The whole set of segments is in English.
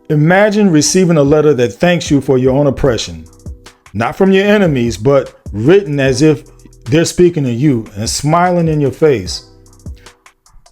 Imagine receiving a letter that thanks you for your own oppression, not from your enemies, but written as if they're speaking to you and smiling in your face.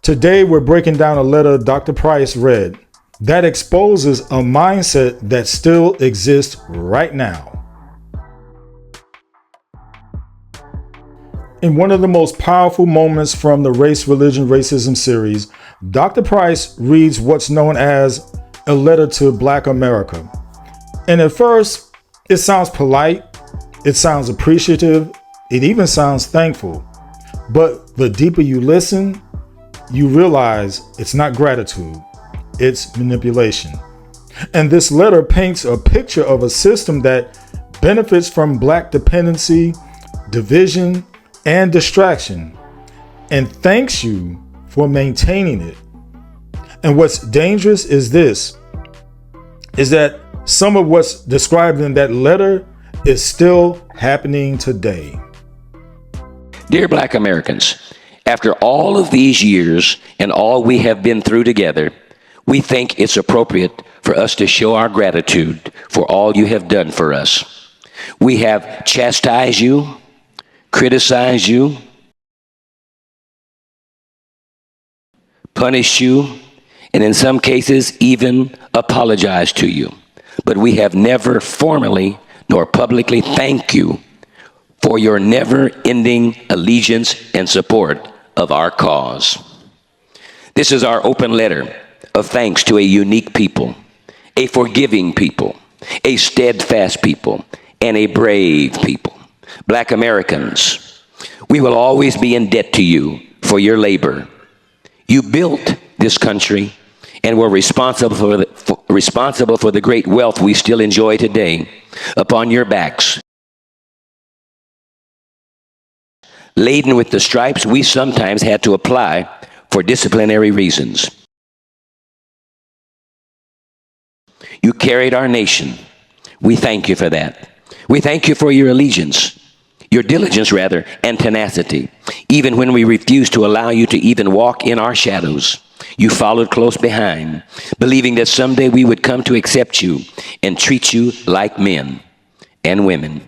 Today, we're breaking down a letter Dr. Price read that exposes a mindset that still exists right now. In one of the most powerful moments from the Race, Religion, Racism series, Dr. Price reads what's known as a letter to Black America. And at first, it sounds polite, it sounds appreciative, it even sounds thankful. But the deeper you listen, you realize it's not gratitude, it's manipulation. And this letter paints a picture of a system that benefits from Black dependency, division, and distraction, and thanks you for maintaining it. And what's dangerous is that some of what's described in that letter is still happening today. Dear Black Americans, after all of these years and all we have been through together, we think it's appropriate for us to show our gratitude for all you have done for us. We have chastised you, criticized you, punished you, and in some cases even apologized to you. But we have never formally nor publicly thanked you for your never-ending allegiance and support of our cause. This is our open letter of thanks to a unique people, a forgiving people, a steadfast people, and a brave people. Black Americans, we will always be in debt to you for your labor. You built this country and were responsible for the great wealth we still enjoy today. Upon your backs, laden with the stripes we sometimes had to apply for disciplinary reasons. You carried our nation. We thank you for that. We thank you for your allegiance, your diligence rather, and tenacity. Even when we refused to allow you to even walk in our shadows, you followed close behind, believing that someday we would come to accept you and treat you like men and women.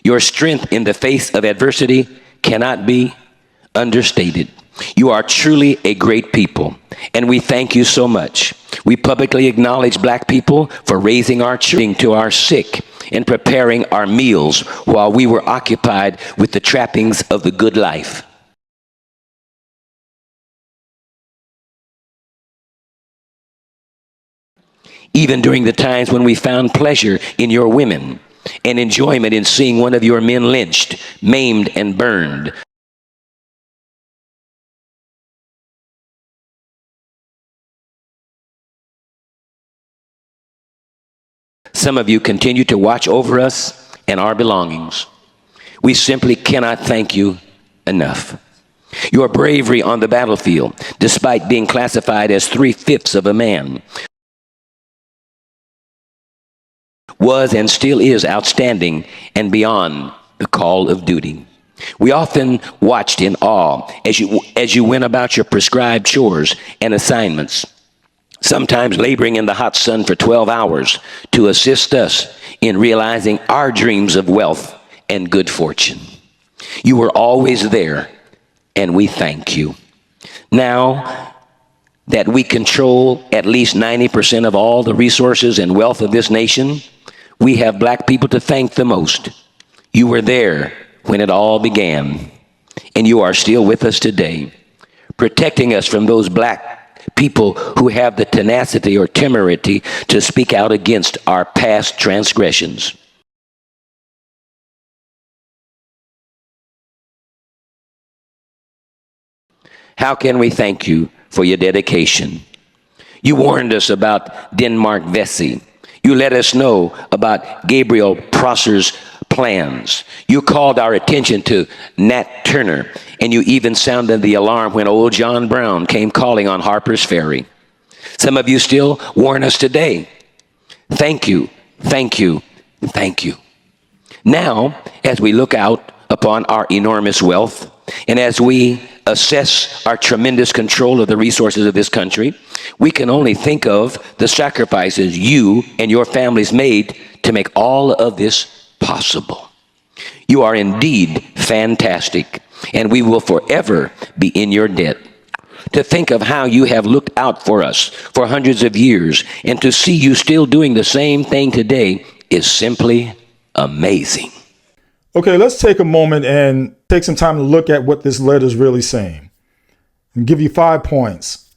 Your strength in the face of adversity cannot be understated. You are truly a great people, and we thank you so much. We publicly acknowledge Black people for raising our children to our sick and preparing our meals while we were occupied with the trappings of the good life. Even during the times when we found pleasure in your women and enjoyment in seeing one of your men lynched, maimed, and burned. Some of you continue to watch over us and our belongings. We simply cannot thank you enough. Your bravery on the battlefield, despite being classified as 3/5 of a man, was and still is outstanding and beyond the call of duty. We often watched in awe as you went about your prescribed chores and assignments, sometimes laboring in the hot sun for 12 hours to assist us in realizing our dreams of wealth and good fortune. You were always there, and we thank you. Now that we control at least 90% of all the resources and wealth of this nation, we have Black people to thank the most. You were there when it all began, and you are still with us today, protecting us from those Black people who have the tenacity or temerity to speak out against our past transgressions. How can we thank you for your dedication? You warned us about Denmark Vesey. You let us know about Gabriel Prosser's plans. You called our attention to Nat Turner, and you even sounded the alarm when old John Brown came calling on Harper's Ferry. Some of you still warn us today. Thank you, thank you, thank you. Now, as we look out upon our enormous wealth, And as we assess our tremendous control of the resources of this country, we can only think of the sacrifices you and your families made to make all of this possible. You are indeed fantastic, and we will forever be in your debt. To think of how you have looked out for us for hundreds of years, and to see you still doing the same thing today is simply amazing. Okay, let's take a moment and take some time to look at what this letter is really saying. I'll give you 5 points.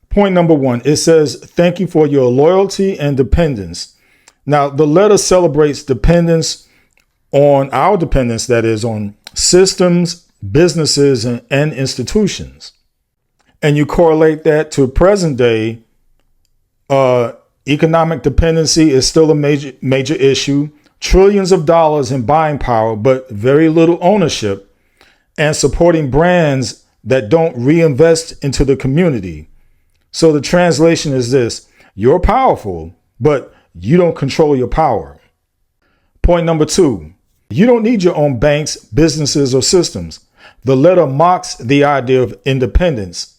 Point number 1, it says, thank you for your loyalty and dependence. Now, the letter celebrates dependence on our dependence, that is, on systems, businesses, and institutions. And you correlate that to present day, economic dependency is still a major issue. Trillions of dollars in buying power, but very little ownership, and supporting brands that don't reinvest into the community. So the translation is this: you're powerful, but you don't control your power. Point number 2, you don't need your own banks, businesses, or systems. The letter mocks the idea of independence.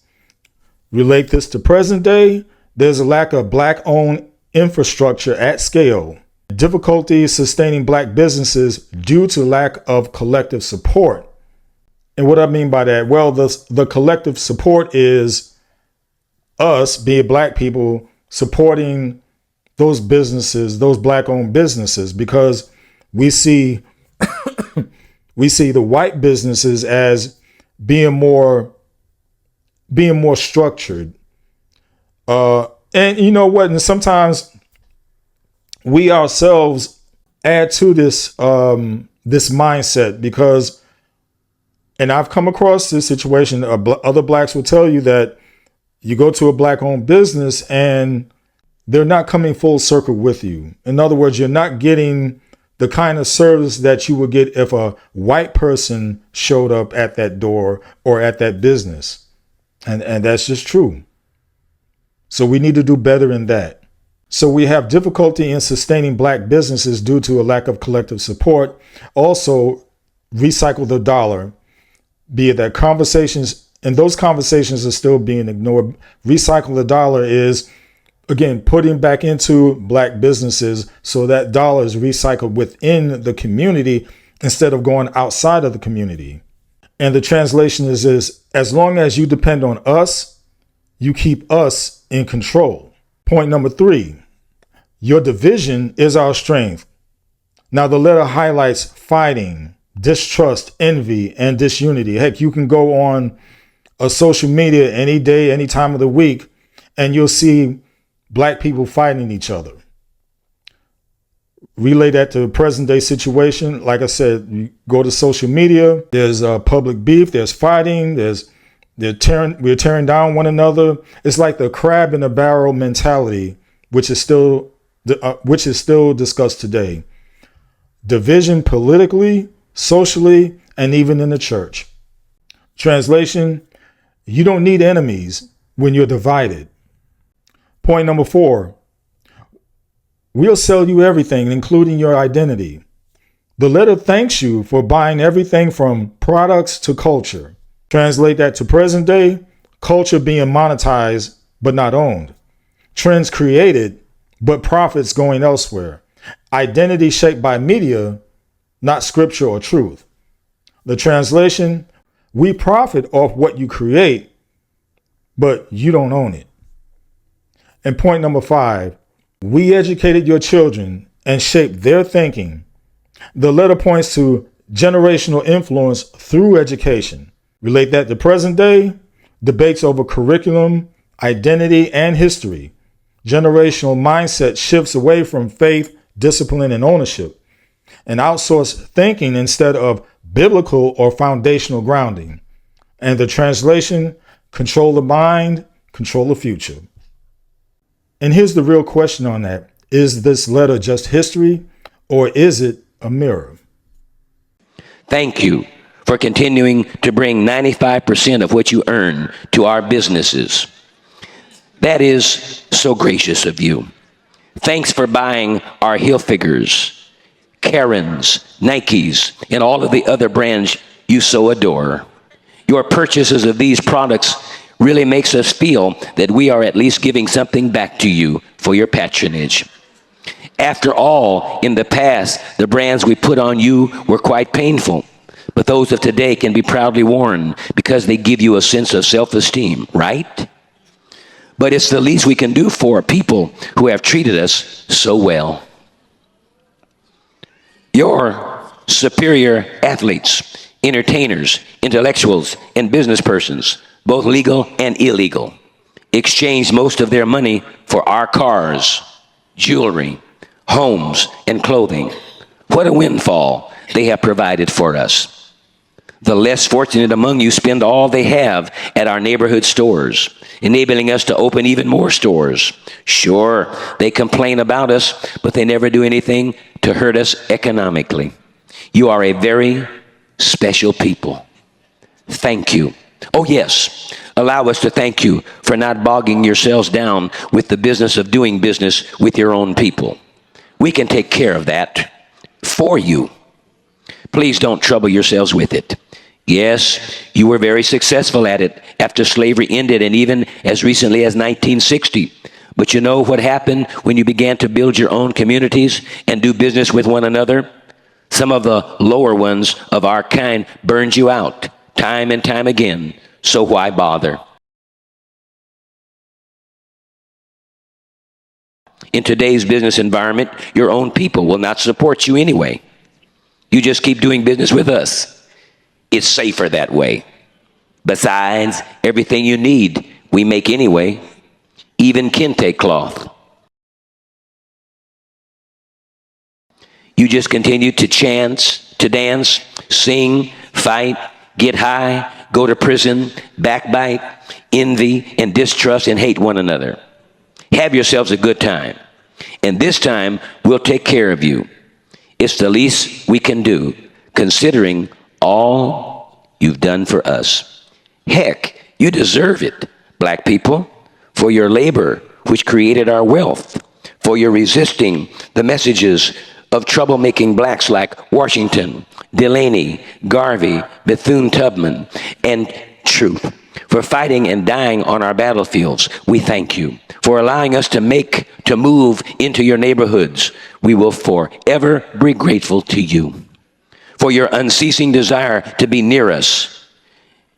Relate this to present day, there's a lack of Black-owned infrastructure at scale. Difficulty sustaining Black businesses due to lack of collective support. And what I mean by that, well, the collective support is us, being Black people, supporting those businesses, those Black-owned businesses, because we see the white businesses as being more structured. And you know what? And sometimes we ourselves add to this mindset, because, and I've come across this situation, other Blacks will tell you that you go to a Black-owned business and they're not coming full circle with you. In other words, you're not getting the kind of service that you would get if a white person showed up at that door or at that business. And that's just true. So we need to do better in that. So we have difficulty in sustaining Black businesses due to a lack of collective support. Also, recycle the dollar, be it that conversations, and those conversations are still being ignored. Recycle the dollar is, again, putting back into Black businesses so that dollar is recycled within the community instead of going outside of the community. And the translation is this: as long as you depend on us, you keep us in control. Point number 3, your division is our strength. Now, the letter highlights fighting, distrust, envy, and disunity. Heck, you can go on a social media any day, any time of the week, and you'll see Black people fighting each other. Relay that to the present day situation. Like I said, you go to social media, there's public beef, there's fighting, we're tearing down one another. It's like the crab in a barrel mentality, which is still discussed today. Division politically, socially, and even in the church. Translation: you don't need enemies when you're divided. Point number 4, we'll sell you everything, including your identity. The letter thanks you for buying everything from products to culture. Translate that to present day: culture being monetized but not owned. Trends created, but profits going elsewhere. Identity shaped by media, not scripture or truth. The translation: we profit off what you create, but you don't own it. And point number 5, we educated your children and shaped their thinking. The letter points to generational influence through education. Relate that to present day: debates over curriculum, identity, and history. Generational mindset shifts away from faith, discipline, and ownership, and outsource thinking instead of biblical or foundational grounding. And the translation: control the mind, control the future. And here's the real question on that: is this letter just history, or is it a mirror? Thank you for continuing to bring 95% of what you earn to our businesses. That is so gracious of you. Thanks for buying our Hilfigers, Karens, Nikes, and all of the other brands you so adore. Your purchases of these products really makes us feel that we are at least giving something back to you for your patronage. After all, in the past, the brands we put on you were quite painful, but those of today can be proudly worn because they give you a sense of self-esteem, right? But it's the least we can do for people who have treated us so well. Your superior athletes, entertainers, intellectuals, and business persons, both legal and illegal, exchange most of their money for our cars, jewelry, homes, and clothing. What a windfall they have provided for us. The less fortunate among you spend all they have at our neighborhood stores, enabling us to open even more stores. Sure, they complain about us, but they never do anything to hurt us economically. You are a very special people. Thank you. Oh yes, allow us to thank you for not bogging yourselves down with the business of doing business with your own people. We can take care of that for you. Please don't trouble yourselves with it. Yes, you were very successful at it after slavery ended and even as recently as 1960. But you know what happened when you began to build your own communities and do business with one another? Some of the lower ones of our kind burned you out time and time again. So why bother? In today's business environment, your own people will not support you anyway. You just keep doing business with us. It's safer that way. Besides, everything you need, we make anyway, even kente cloth. You just continue to chant, to dance, sing, fight, get high, go to prison, backbite, envy, and distrust and hate one another. Have yourselves a good time. And this time, we'll take care of you. It's the least we can do, considering all you've done for us. Heck, you deserve it, black people, for your labor, which created our wealth, for your resisting the messages of troublemaking blacks like Washington, Delaney, Garvey, Bethune-Tubman, and Truth. For fighting and dying on our battlefields, we thank you. For allowing us to move into your neighborhoods, we will forever be grateful to you. For your unceasing desire to be near us,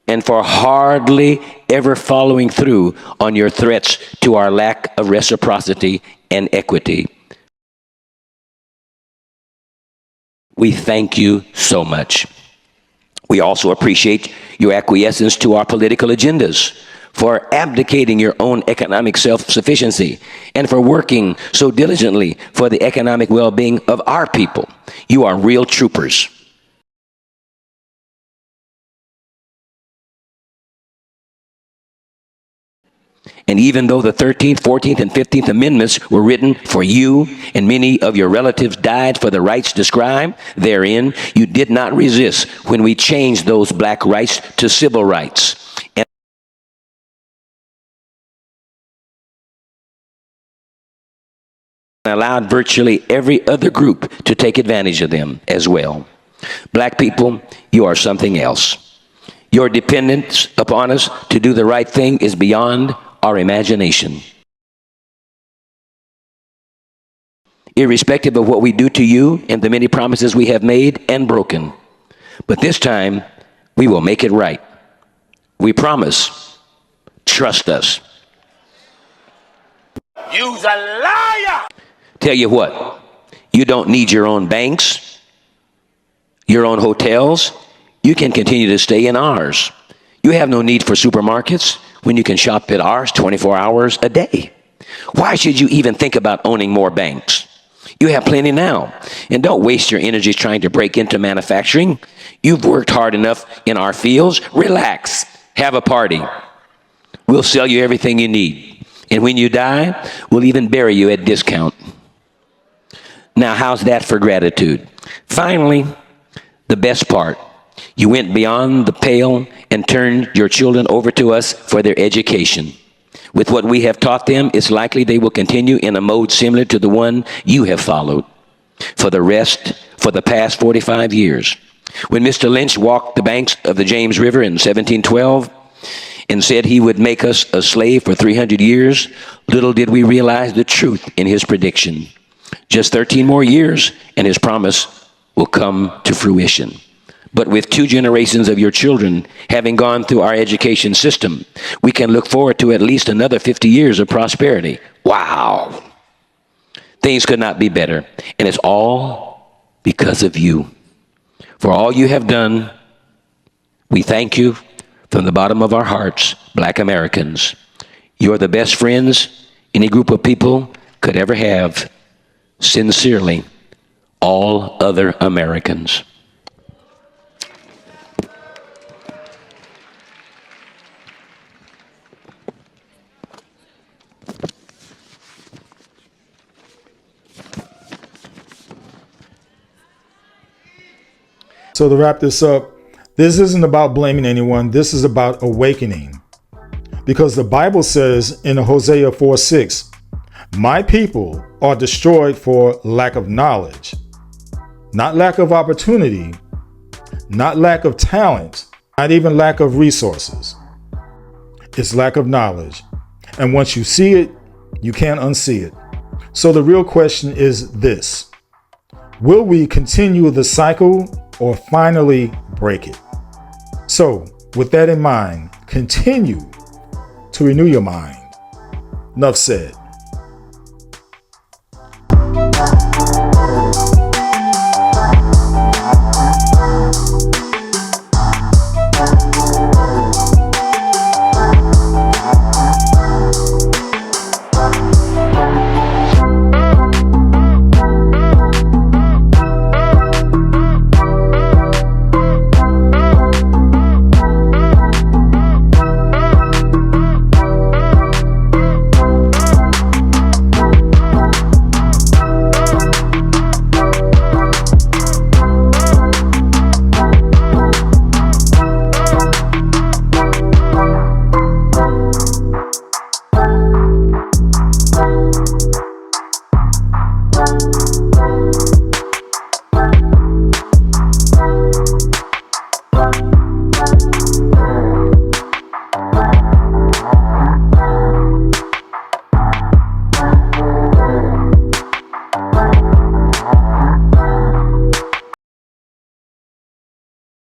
and for hardly ever following through on your threats to our lack of reciprocity and equity. We thank you so much. We also appreciate your acquiescence to our political agendas, for abdicating your own economic self-sufficiency, and for working so diligently for the economic well-being of our people. You are real troopers. And even though the 13th, 14th, and 15th Amendments were written for you, and many of your relatives died for the rights described therein, you did not resist when we changed those black rights to civil rights. And allowed virtually every other group to take advantage of them as well. Black people, you are something else. Your dependence upon us to do the right thing is beyond our imagination. Irrespective of what we do to you and the many promises we have made and broken. But this time, we will make it right. We promise. Trust us. You's a liar! Tell you what, you don't need your own banks, your own hotels. You can continue to stay in ours. You have no need for supermarkets when you can shop at ours 24 hours a day. Why should you even think about owning more banks? You have plenty now. And don't waste your energies trying to break into manufacturing. You've worked hard enough in our fields. Relax. Have a party. We'll sell you everything you need. And when you die, we'll even bury you at discount. Now, how's that for gratitude? Finally, the best part. You went beyond the pale and turned your children over to us for their education. With what we have taught them, it's likely they will continue in a mode similar to the one you have followed for the past 45 years. When Mr. Lynch walked the banks of the James River in 1712 and said he would make us a slave for 300 years, little did we realize the truth in his prediction. Just 13 more years and his promise will come to fruition. But with 2 generations of your children having gone through our education system, we can look forward to at least another 50 years of prosperity. Wow! Things could not be better. And it's all because of you. For all you have done, we thank you from the bottom of our hearts, Black Americans. You're the best friends any group of people could ever have. Sincerely, all other Americans. So to wrap this up, this isn't about blaming anyone. This is about awakening. Because the Bible says in Hosea 4:6, my people are destroyed for lack of knowledge, not lack of opportunity, not lack of talent, not even lack of resources. It's lack of knowledge. And once you see it, you can't unsee it. So the real question is this: will we continue the cycle or finally break it? So with that in mind, continue to renew your mind. Enough said.